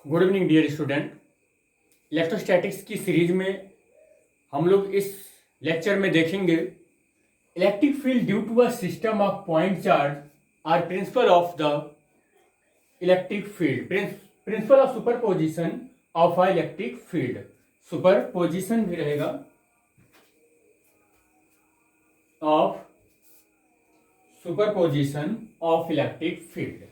Good evening dear student. Electrostatics की series में हम लोग इस लेक्चर में देखेंगे electric field due to a system of point charge or principle of the electric field, principle of superposition of a electric field. Superposition भी रहेगा of superposition of electric field.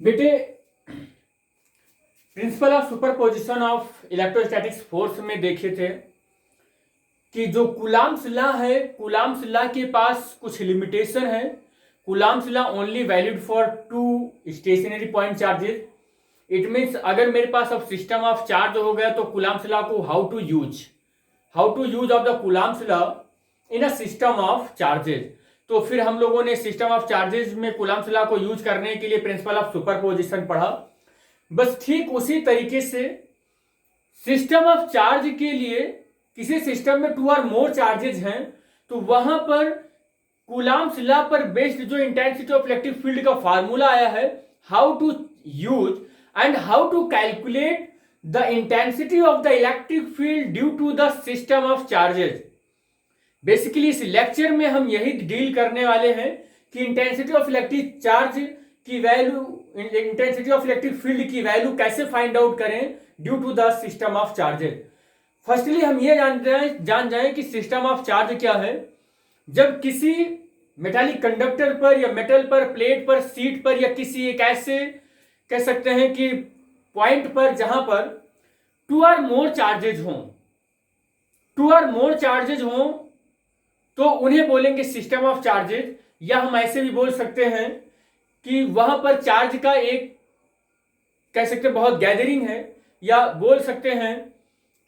बेटे principle of superposition of electrostatics force में देखे थे कि जो Coulomb's law है, Coulomb's law के पास कुछ लिमिटेशन है। Coulomb's law only valid for two stationary point charges. It means अगर मेरे पास अब सिस्टम ऑफ चार्ज हो गया तो कूलाम्स लॉ को how to use of the Coulomb's law in a system of charges. तो फिर हम लोगों ने सिस्टम ऑफ चार्जेस में कूलाम्स लॉ को यूज करने के लिए प्रिंसिपल ऑफ सुपरपोजिशन पढ़ा। बस ठीक उसी तरीके से सिस्टम ऑफ चार्ज के लिए किसी सिस्टम में टू और मोर चार्जेस हैं तो वहां पर कूलाम्स लॉ पर बेस्ड जो इंटेंसिटी ऑफ इलेक्ट्रिक फील्ड का फार्मूला आया है, how to use and how to calculate the intensity of the electric field due to the system of charges. Basically इस लेक्चर में हम यही डील करने वाले हैं कि इंटेंसिटी ऑफ इलेक्ट्रिक चार्ज की value, intensity of electric field की वैल्यू कैसे फाइंड आउट करें due to the system of charges. Firstly हम ये जान जाएं कि सिस्टम ऑफ चार्ज क्या है। जब किसी मेटालिक कंडक्टर पर या मेटल पर, प्लेट पर, सीट पर या किसी एक ऐसे कह सकते हैं कि पॉइंट पर जहां पर टू और मोर चार्जेज हों तो उन्हें बोलेंगे सिस्टम ऑफ चार्जेज। या हम ऐसे भी बोल सकते हैं कि वहां पर चार्ज का एक कह सकते हैं बहुत गैदरिंग है, या बोल सकते हैं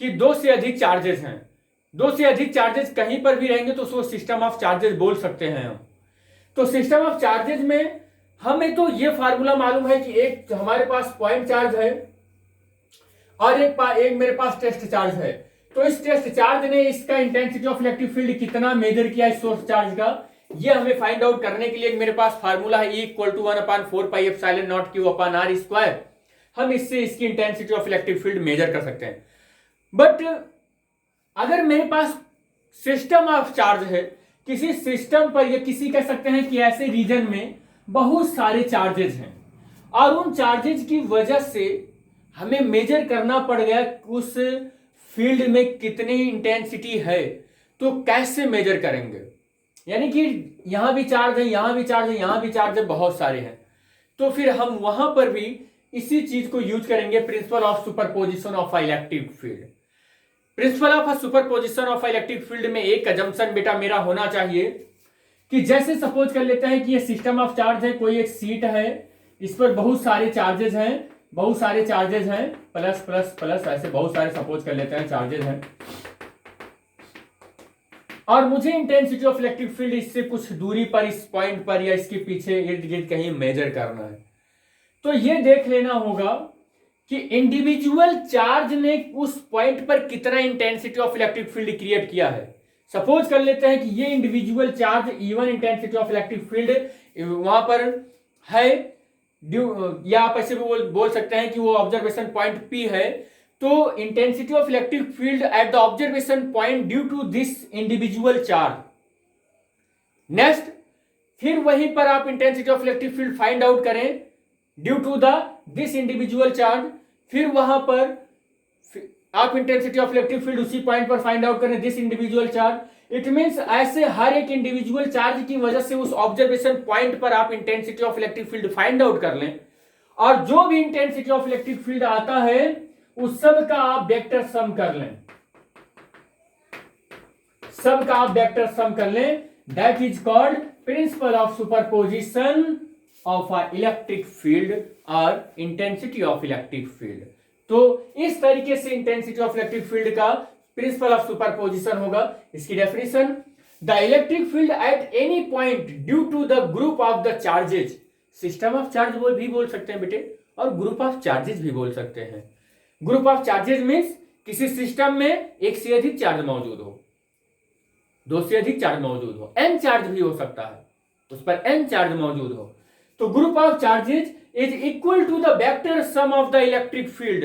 कि दो से अधिक चार्जेस हैं। दो से अधिक चार्जेस कहीं पर भी रहेंगे तो उसको सिस्टम ऑफ चार्जेस बोल सकते हैं हम। तो सिस्टम ऑफ चार्जेस में हमें तो ये फार्मूला मालूम है कि एक हमारे पास पॉइंट चार्ज है और एक मेरे पास टेस्ट चार्ज है। तो इस टेस्ट चार्ज ने इसका इंटेंसिटी ऑफ इलेक्ट्रिक फील्ड कितना मेजर किया इस सोर्स चार्ज का, ये हमें फाइंड आउट करने के लिए मेरे पास फार्मूला है E = 1/4πε0Q/r²। हम इससे इसकी intensity of electric field measure कर सकते हैं। बट अगर मेरे पास सिस्टम ऑफ चार्ज है, किसी सिस्टम पर या किसी कह सकते हैं कि ऐसे रीजन में बहुत सारे चार्जेस हैं और उन चार्जेस की वजह से हमें मेजर करना पड़ गया उस फील्ड में कितनी इंटेंसिटी है, तो कैसे मेजर करेंगे। यानी कि यहां भी चार्ज है, यहां भी चार्ज है, यहां भी चार्ज है, बहुत सारे हैं। तो फिर हम वहां पर भी इसी चीज को यूज करेंगे, principal of superposition of electric field. Principle of superposition of electric field में एक अजम्पशन बेटा मेरा होना चाहिए कि जैसे सपोज कर लेते हैं कि ये सिस्टम ऑफ चार्ज है, कोई एक सीट है, इस पर बहुत सारे चार्जेस हैं, प्लस प्लस प्लस ऐसे बहुत सारे सपोज कर लेते हैं चार्जेस हैं, और मुझे इंटेंसिटी ऑफ इलेक्ट्रिक फील्ड इससे कुछ दूरी पर, इस पॉइंट पर या इसके पीछे इर्द गिर्द कहीं मेजर करना है। तो ये देख लेना होगा कि इंडिविजुअल चार्ज ने उस पॉइंट पर कितना intensity of electric field create किया है। सपोज कर लेते हैं कि ये individual charge E1 intensity of electric field वहां पर है, या आप ऐसे भी बोल सकते हैं कि वो ऑब्जर्वेशन पॉइंट P है। तो intensity of electric field at the observation point due to this individual charge. Next फिर वहीं पर आप intensity of electric field find out करें due to this individual charge. फिर वहां पर आप इंटेंसिटी ऑफ इलेक्ट्रिक फील्ड उसी पॉइंट पर फाइंड आउट करें this individual charge. It means ऐसे हर एक इंडिविजुअल चार्ज की वजह से उस ऑब्जर्वेशन पॉइंट पर आप intensity of electric field find out कर लें, और जो भी इंटेंसिटी ऑफ इलेक्ट्रिक फील्ड आता है उस सब का आप वेक्टर सम कर लें, that is called principle of superposition of a electric field और इंटेंसिटी ऑफ इलेक्ट्रिक फील्ड। तो इस तरीके से इंटेंसिटी ऑफ इलेक्ट्रिक फील्ड का प्रिंसिपल ऑफ सुपरपोजिशन होगा। इसकी definition, the electric field at any point due to the group of the charges system of charge भी बोल सकते हैं बेटे, और ग्रुप ऑफ चार्जेस भी बोल सकते हैं। ग्रुप ऑफ चार्जेस मीन्स किसी सिस्टम में एक से अधिक चार्ज मौजूद हो, दो से अधिक चार्ज मौजूद हो, एन चार्ज भी हो सकता है, उस पर एन चार्ज मौजूद हो। तो group of charges is equal to the vector sum of the electric field.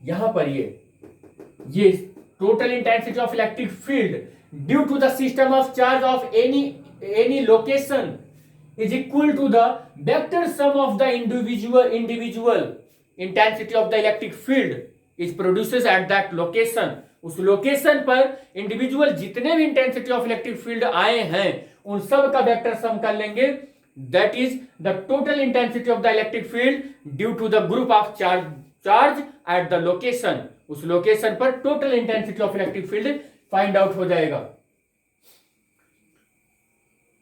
यहां पर ये total intensity of electric field due to the system of charge of any location is equal to the vector sum of the individual intensity of the electric field is produces at that location। उस location पर individual जितने भी intensity of electric field आए हैं उन सब का vector sum कर लेंगे, that is the total intensity of the electric field due to the group of charge at the location. उस लोकेशन पर total intensity of electric field find out हो जाएगा।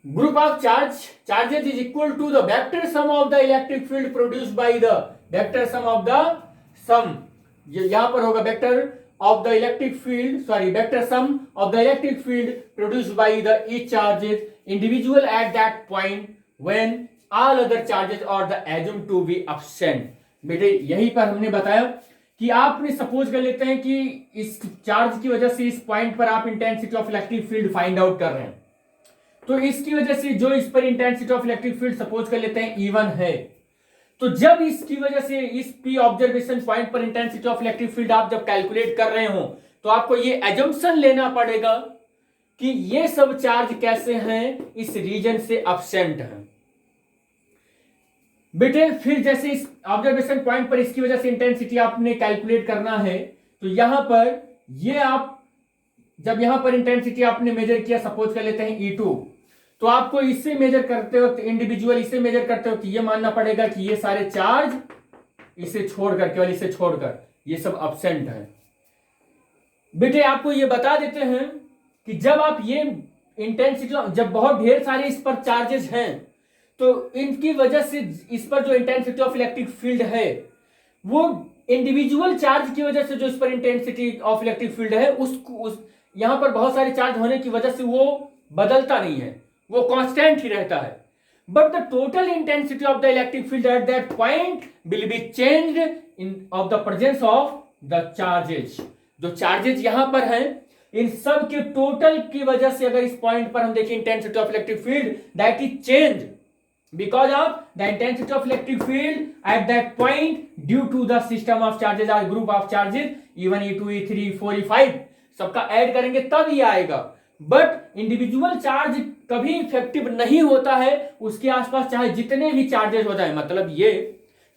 Group of charges is equal to the vector sum of the electric field produced by the vector sum of the sum। यहां पर होगा vector of the electric field, sorry, vector sum of the electric field produced by the each charges individual at that point when all other charges are the assumed to be absent। बेटे यही पर हमने बताया कि आपने suppose कर लेते हैं कि इस चार्ज की वजह से इस पॉइंट पर आप intensity of electric field find out कर रहे हैं, तो इसकी वजह से जो इस पर intensity of electric field suppose कर लेते हैं E1 है, तो जब इसकी वजह से इस P ऑब्जर्वेशन पॉइंट पर इंटेंसिटी ऑफ इलेक्ट्रिक फील्ड आप जब कैलकुलेट कर रहे हो तो आपको ये एजम्पशन लेना पड़ेगा कि ये सब चार्ज कैसे हैं, इस रीजन से अब्सेंट हैं। बेटे फिर जैसे इस ऑब्जर्वेशन पॉइंट पर इसकी वजह से इंटेंसिटी आपने कैलकुलेट करना है, तो यहां पर ये आप जब यहां पर इंटेंसिटी आपने मेजर किया, सपोज कर लेते हैं E2, तो आपको इससे मेजर करते वक्त इंडिविजुअल इसे मेजर करते वक्त ये मानना पड़ेगा कि ये सारे चार्ज इसे छोड़कर, केवल इसे छोड़कर ये सब अब्सेंट है। बेटे आपको ये बता देते हैं कि जब आप ये इंटेंसिटी, जब बहुत ढेर सारे इस पर चार्जेस हैं तो इनकी वजह से इस पर जो इंटेंसिटी ऑफ इलेक्ट्रिक फील्ड है वो इंडिविजुअल चार्ज की वजह से जो इस पर इंटेंसिटी ऑफ इलेक्ट्रिक फील्ड है उस यहां पर बहुत सारे चार्ज होने की वजह से वो बदलता नहीं है, वो कांस्टेंट ही रहता है। But the total intensity of the electric field at that point will be changed in of the presence of the charges. जो चार्जेस यहां पर हैं इन सब के टोटल की वजह से अगर इस पॉइंट पर हम देखें intensity of electric field that is change because of the intensity of electric field at that point due to the system of charges or group of charges E1 E2 E3 E4 E5 सबका add करेंगे तब ये आएगा। But individual charge कभी effective नहीं होता है, उसके आसपास चाहे जितने भी चार्जेस हो जाए। मतलब ये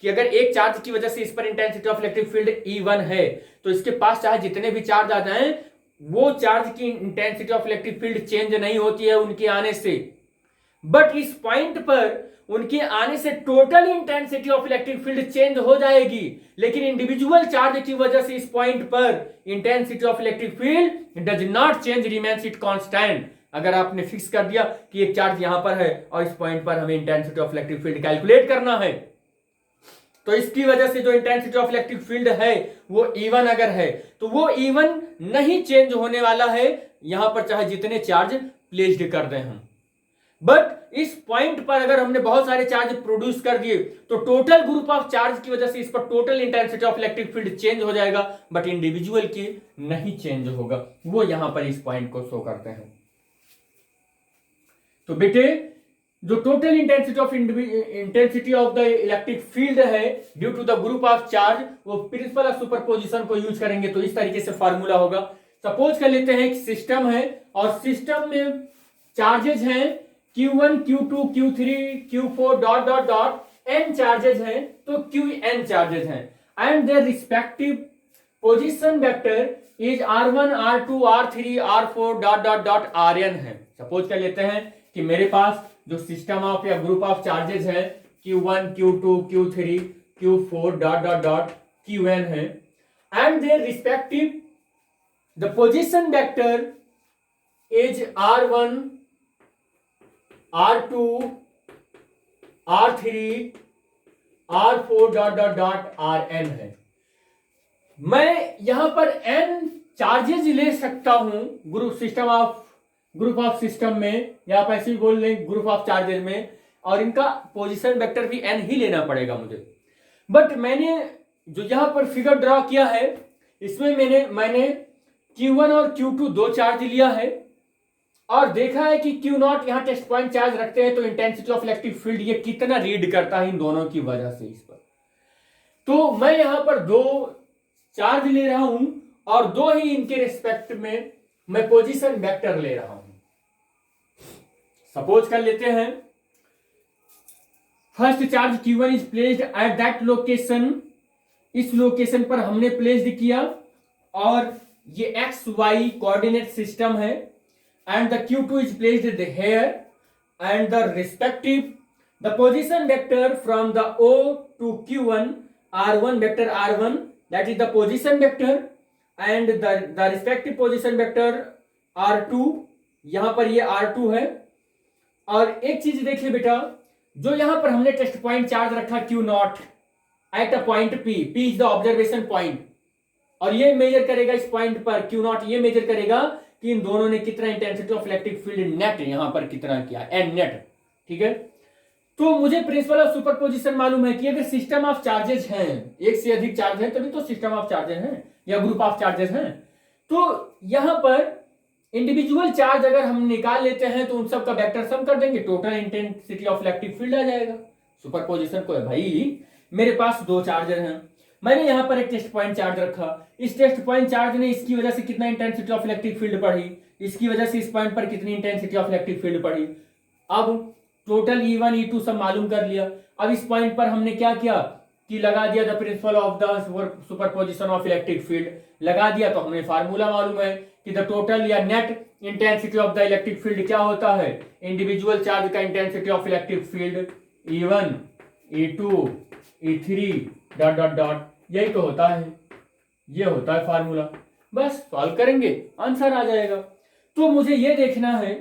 कि अगर एक चार्ज की वजह से इस पर intensity of electric field E1 है तो इसके पास चाहे जितने भी चार्ज आ जाएं वो चार्ज की intensity of electric field change नहीं होती है उनके आने से। बट इस पॉइंट पर उनके आने से total intensity of electric field change हो जाएगी, लेकिन इंडिविजुअल चार्ज की वजह से इस पॉइंट पर intensity of electric field does not change, remains it constant. अगर आपने फिक्स कर दिया कि एक चार्ज यहां पर है और इस पॉइंट पर हमें intensity of electric field calculate करना है, तो इसकी वजह से जो इंटेंसिटी ऑफ इलेक्ट्रिक फील्ड है वो E1 अगर है तो वो E1 नहीं चेंज होने वाला है यहां पर चाहे जितने चार्ज प्लेस्ड कर दें हम। बट इस पॉइंट पर अगर हमने बहुत सारे चार्ज प्रोड्यूस कर दिए तो टोटल ग्रुप ऑफ चार्ज की वजह से इस पर total intensity of electric field change हो जाएगा, बट इंडिविजुअल की नहीं चेंज होगा। वो यहां पर इस पॉइंट को शो करते हैं। तो बेटे जो total intensity of the electric field है due to the group of charge, वो प्रिंसिपल ऑफ सुपरपोजिशन को यूज करेंगे तो इस तरीके से फॉर्मूला होगा। सपोज कर लेते हैं एक सिस्टम है और सिस्टम में चार्जेस हैं Q1 Q2 Q3 Q4 dot dot dot n charges हैं, तो Qn चार्जेस हैं and their respective position vector is R1 R2 R3 R4 dot dot dot Rn है। सपोज कर लेते हैं कि मेरे पास जो सिस्टम ऑफ या ग्रुप ऑफ चार्जेस है Q1 Q2 Q3 Q4 dot dot dot Qn है and their respective the position vector is R1 R2 R3 R4 dot dot dot Rn है। मैं यहां पर n चार्जेस ले सकता हूं ग्रुप ऑफ सिस्टम में, या आप ऐसे ही बोल लें ग्रुप ऑफ चार्जेस में, और इनका पोजीशन वेक्टर भी n ही लेना पड़ेगा मुझे। बट मैंने जो यहाँ पर फिगर ड्रॉ किया है इसमें मैंने Q1 और Q2 दो चार्ज लिया है और देखा है कि Q0 यहाँ टेस्ट पॉइंट चार्ज रखते हैं तो इंटेंसिटी ऑफ इलेक्ट्रिक फील्ड ये कितना रीड करता है इन दोनों की वजह से इस पर। तो मैं यहां पर दो चार्ज ले रहा हूं और दो ही इनके रिस्पेक्ट में मैं पोजीशन वेक्टर ले रहा हूं। सपोज कर लेते हैं first charge Q1 is placed at that location, इस लोकेशन पर हमने प्लेस्ड किया और ये एक्स वाई कोऑर्डिनेट सिस्टम है and the Q2 is placed here and the respective the position vector from the O to Q1 R1 vector R1 that is the position vector and the respective position vector R2 यहां पर ये R2 है। और एक चीज देखिए बेटा, जो यहां पर हमने टेस्ट पॉइंट चार्ज रखा Q0 at a point P is the observation point और ये मेजर करेगा इस पॉइंट पर Q0 ये मेजर करेगा कि इन दोनों ने कितना intensity of electric field net यहां पर कितना किया एन नेट। ठीक है, तो मुझे प्रिंसिपल ऑफ सुपरपोजिशन मालूम है कि अगर सिस्टम ऑफ चार्जेस हैं, एक से अधिक चार्ज है तभी तो सिस्टम ऑफ चार्जेस हैं या ग्रुप ऑफ चार्जेस हैं, तो यहां पर इंडिविजुअल चार्ज अगर हम निकाल लेते हैं तो उन सब का वेक्टर सम कर देंगे, total intensity of electric field आ जाएगा। सुपरपोजिशन को है भाई, मेरे पास दो चार्जर हैं, मैंने यहां पर एक टेस्ट पॉइंट चार्ज रखा, इस टेस्ट पॉइंट चार्ज ने इसकी वजह से कितना इंटेंसिटी ऑफ इलेक्ट्रिक फील्ड पढ़ी, इसकी वजह से इस पॉइंट पर कितनी इंटेंसिटी ऑफ इलेक्ट्रिक फील्ड पढ़ी। अब टोटल E1 E2 सब मालूम कर लिया। अब इस पॉइंट पर हमने क्या किया कि लगा दिया the principle of the superposition of electric field, लगा दिया तो हमें फार्मूला मालूम है कि द टोटल या net intensity of the electric field क्या होता है, इंडिविजुअल चार्ज का intensity of electric field E1 E2 E3 dot dot dot, यही तो होता है, ये होता है फार्मूला। बस सॉल्व करेंगे आंसर आ जाएगा। तो मुझे ये देखना है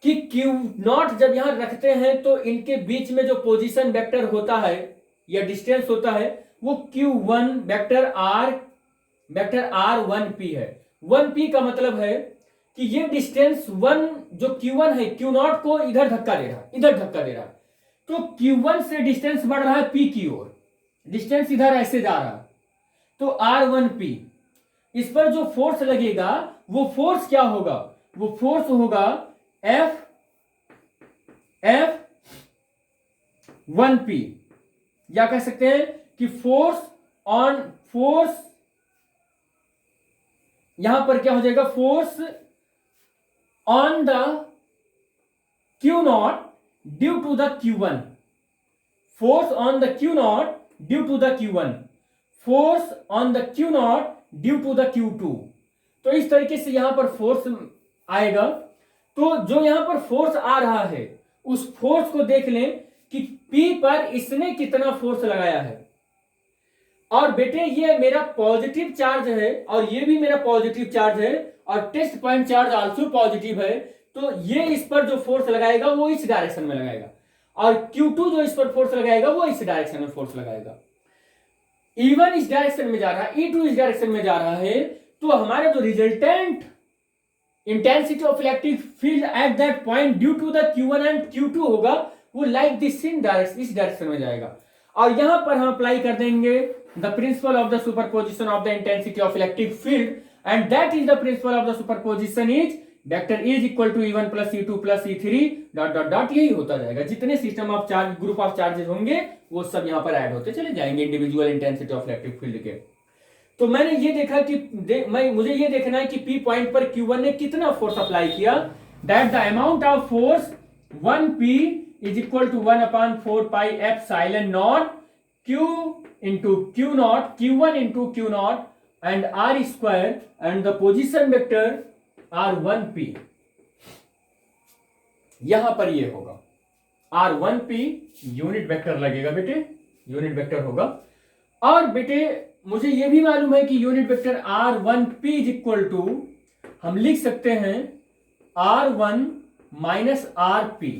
कि Q0 जब यहां रखते हैं तो इनके बीच में जो पोजीशन वेक्टर होता है या डिस्टेंस होता है वो Q1 वेक्टर R1P है। 1P का मतलब है कि ये डिस्टेंस 1 जो Q1 है Q0 को इधर धक्का दे रहा, इधर धक्का दे रहा, तो Q1 से डिस्टेंस बढ़ रहा है P की ओर, डिस्टेंस इधर ऐसे जा रहा, तो R1P, इस पर जो फोर्स लगेगा वो फोर्स क्या होगा, वो फोर्स होगा F1P, या कह सकते हैं कि फोर्स यहां पर क्या हो जाएगा, force on the Q0 due to the Q1, force on the Q0 due to the Q1, force on the Q0 due to the Q2। तो इस तरीके से यहां पर फोर्स आएगा। तो जो यहां पर फोर्स आ रहा है उस फोर्स को देख लें कि P पर इसने कितना फोर्स लगाया है। और बेटे ये मेरा पॉजिटिव चार्ज है और ये भी मेरा पॉजिटिव चार्ज है और test point charge also positive है, तो ये इस पर जो फोर्स लगाएगा वो इस डायरेक्शन में लगाएगा और Q2 जो इस पर फोर्स लगाएगा वो इस डायरेक्शन में फोर्स लगाएगा। E1 इस डायरेक्शन में जा रहा है, E2 इस डायरेक्शन में जा रहा है, तो हमारा जो resultant intensity of electric field at that point due to the Q1 and Q2 होगा वो लाइक दिस इन डायरेक्शन, इस डायरेक्शन में जाएगा। और यहां पर हम अप्लाई कर देंगे the principle of the superposition of the intensity of electric field and that is the principle of the superposition is vector is equal to E1 plus E2 plus E3 dot dot dot, यही होता जाएगा। जितने system of charge group of charges होंगे वो सब यहां पर add होते चले जाएंगे individual intensity of electric field के। तो मैंने ये देखा कि मुझे ये देखना है कि P पॉइंट पर Q1 ने कितना फोर्स अप्लाई किया, that the amount of force 1P is equal to 1/4 pi epsilon naught Q into Q0, Q1 into Q0 and R square and the position vector R1P, यहां पर ये होगा R1P unit vector लगेगा बेटे, unit vector होगा। और बेटे मुझे ये भी मालूम है कि unit vector R1P is equal to हम लिख सकते हैं R1 minus RP,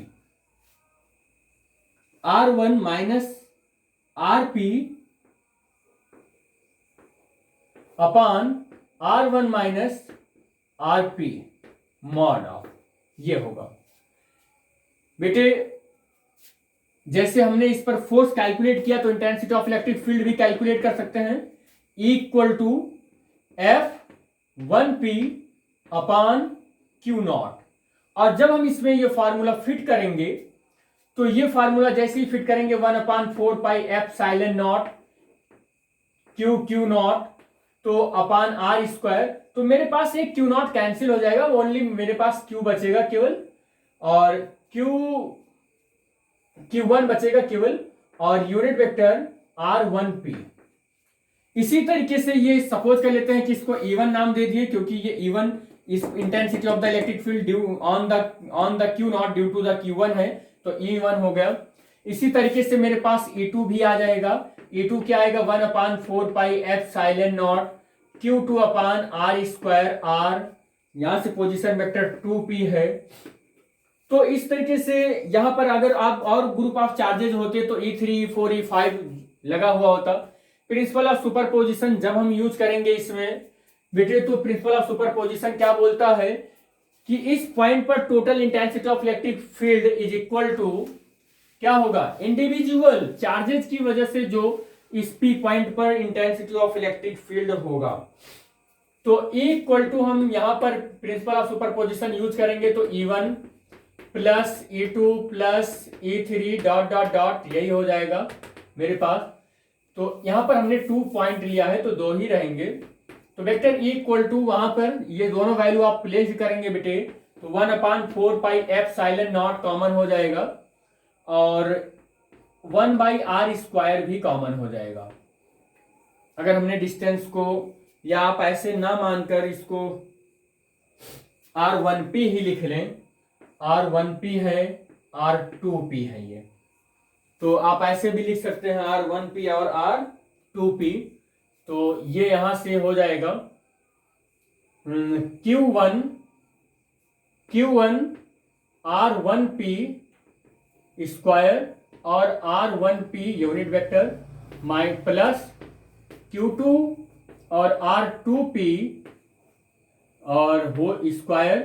R1 minus RP upon R1 minus RP mod of, ये होगा। बेटे जैसे हमने इस पर फोर्स कैलकुलेट किया तो इंटेंसिटी ऑफ इलेक्ट्रिक फील्ड भी कैलकुलेट कर सकते हैं, equal to F1P upon Q0। और जब हम इसमें ये फार्मूला फिट करेंगे तो ये फार्मूला जैसे ही फिट करेंगे 1/4πε0 Q0 तो अपान आर स्क्वायर, तो मेरे पास एक Q0 कैंसिल हो जाएगा, ओनली मेरे पास Q बचेगा केवल, और Q1 बचेगा केवल, और यूनिट वेक्टर R1P। इसी तरीके से ये सपोज कर लेते हैं कि इसको E1 नाम दे दिए, क्योंकि ये E1 इस intensity of the electric field due on the Q0 due to the Q1 है, तो E1 हो गया। इसी तरीके से मेरे पास E2 भी आ जाएगा। E2 क्या आएगा 1/4πε0 Q2 upon R square R, यहां से पोजीशन वेक्टर 2P है। तो इस तरीके से यहां पर अगर आप और ग्रुप ऑफ चार्जेज होते तो E3 E4 E5 लगा हुआ होता। प्रिंसिपल ऑफ सुपरपोजिशन जब हम यूज करेंगे इसमें बेटे, तो प्रिंसिपल ऑफ सुपरपोजिशन क्या बोलता है कि इस पॉइंट पर total intensity of electric field is equal to क्या होगा, इंडिविजुअल चार्जेस की वजह से जो इस पी पॉइंट पर इंटेंसिटी ऑफ इलेक्ट्रिक फील्ड होगा। तो इक्वल टू हम यहां पर प्रिंसिपल ऑफ सुपरपोजिशन यूज करेंगे तो E1 plus E2 plus E3 dot dot dot, यही हो जाएगा मेरे पास। तो यहां पर हमने 2 पॉइंट लिया है तो 2 ही रहेंगे। तो वेक्टर इक्वल टू वहां पर ये दोनों वैल्यू आप प्लेस करेंगे बेटे, तो 1/4πε0 कॉमन हो जाएगा, और 1/r² भी कॉमन हो जाएगा। अगर हमने डिस्टेंस को, या आप ऐसे ना मानकर इसको R1P ही लिख लें, R1P है R2P है ये, तो आप ऐसे भी लिख सकते हैं R1P और R2P। तो ये यहां से हो जाएगा Q1 R1P स्क्वायर और R1P यूनिट वेक्टर माइ प्लस Q2 और R2P और वो स्क्वायर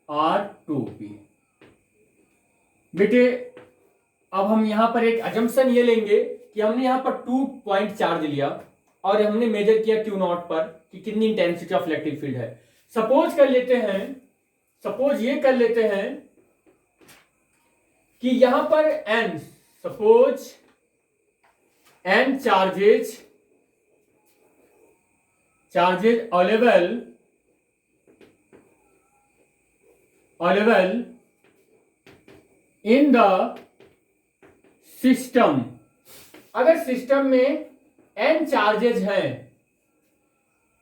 R2P। बेटे अब हम यहां पर एक अजम्पशन ये लेंगे कि हमने यहां पर 2 पॉइंट चार्ज लिया और हमने मेजर किया Q0 पर कि कितनी इंटेंसिटी ऑफ इलेक्ट्रिक फील्ड है। सपोज ये कर लेते हैं कि यहां पर suppose n charges available in the system. अगर सिस्टम में n चार्जेज हैं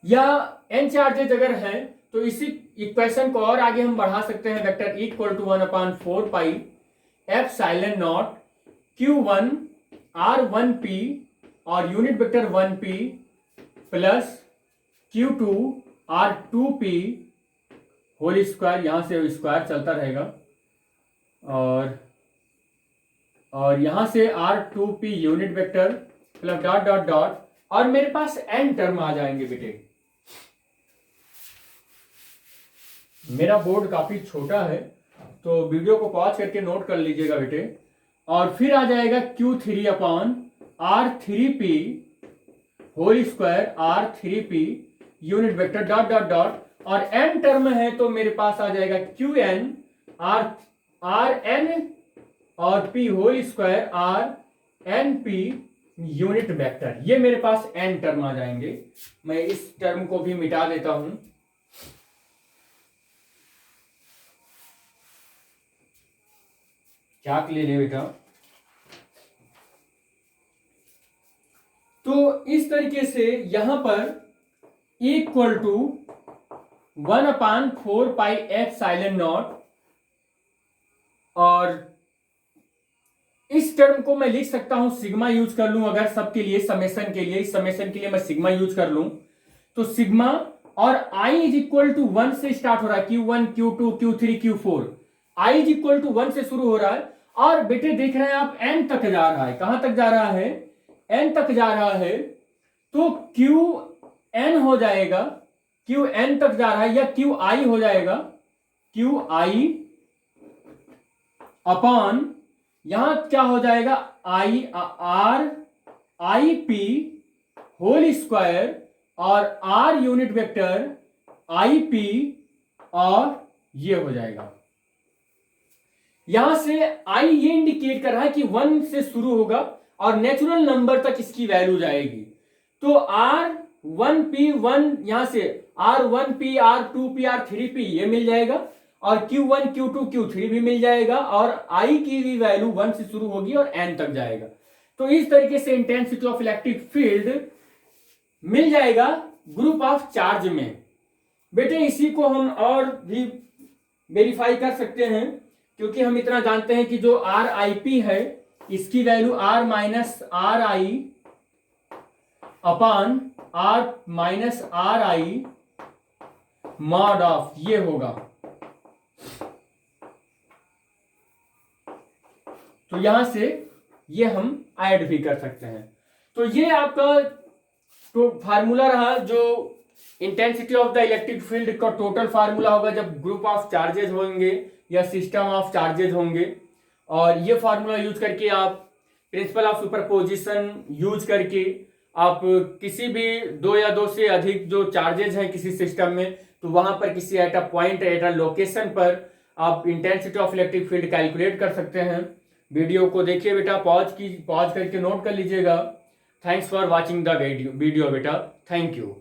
या n चार्जेज अगर हैं तो इसी इक्वेशन को और आगे हम बढ़ा सकते हैं, vector equal to 1/4πε0 Q1 R1P और unit vector 1P plus Q2 R2P whole square, यहां से स्क्वायर चलता रहेगा, और यहां से R2P unit vector plus dot dot dot, और मेरे पास n टर्म आ जाएंगे बेटे। मेरा बोर्ड काफी छोटा है तो वीडियो को पॉज करके नोट कर लीजिएगा बेटे। और फिर आ जाएगा Q3 upon R3P whole square R3P unit vector dot dot dot, और n टर्म है तो मेरे पास आ जाएगा Qn Rn और P whole square RnP unit vector. ये मेरे पास n टर्म आ जाएंगे। मैं इस टर्म को भी मिटा देता हूं। चाक ले बेटा। तो इस तरीके से यहां पर इक्वल टू 1/4πε0, और इस टर्म को मैं लिख सकता हूं, सिग्मा यूज कर लूं अगर सबके लिए, समेशन के लिए, इस समेशन के लिए मैं सिग्मा यूज कर लूं तो सिग्मा, और i इज इक्वल टू 1 से स्टार्ट हो रहा है, Q1 Q2 Q3 Q4, i is equal to 1 से शुरू हो रहा है, और बेटे देख रहे हैं आप n तक जा रहा है। कहां तक जा रहा है? n तक जा रहा है, तो Qn हो जाएगा, Qn तक जा रहा है, या Qi हो जाएगा, Qi अपॉन यहां क्या हो जाएगा RIP होल स्क्वायर और R यूनिट वेक्टर IP और ये हो जाएगा। यहां से I ये इंडिकेट कर रहा है कि 1 से शुरू होगा और नेचुरल नंबर तक इसकी वैल्यू जाएगी। तो R1P1 यहां से R1P R2P R3P ये मिल जाएगा और Q1 Q2 Q3 भी मिल जाएगा और I की भी वैल्यू 1 से शुरू होगी और N तक जाएगा। तो इस तरीके से इंटेंसिटी ऑफ इलेक्ट्रिक फील्ड मिल जाएगा ग्रुप ऑफ चार्ज में। बेटे इसी को हम और भी वेरीफाई कर सकते हैं, क्योंकि हम इतना जानते हैं कि जो RIP है इसकी value R minus RI upon R minus RI mod of ये होगा। तो यहां से ये हम ऐड भी कर सकते हैं। तो ये आपका तो फार्मूला रहा जो intensity of the electric field का टोटल फार्मूला होगा जब ग्रुप ऑफ चार्जेज होंगे या सिस्टम ऑफ चार्जेज होंगे। और ये फार्मूला यूज करके आप प्रिंसिपल ऑफ सुपरपोजिशन यूज करके आप किसी भी दो या दो से अधिक जो चार्जेज हैं किसी सिस्टम में, तो वहां पर किसी at a point at a location पर आप intensity of electric field calculate कर सकते हैं। वीडियो को देखिए बेटा, पॉज करके नोट कर लीजिएगा। Thanks for watching the video बेटा, थैंक यू।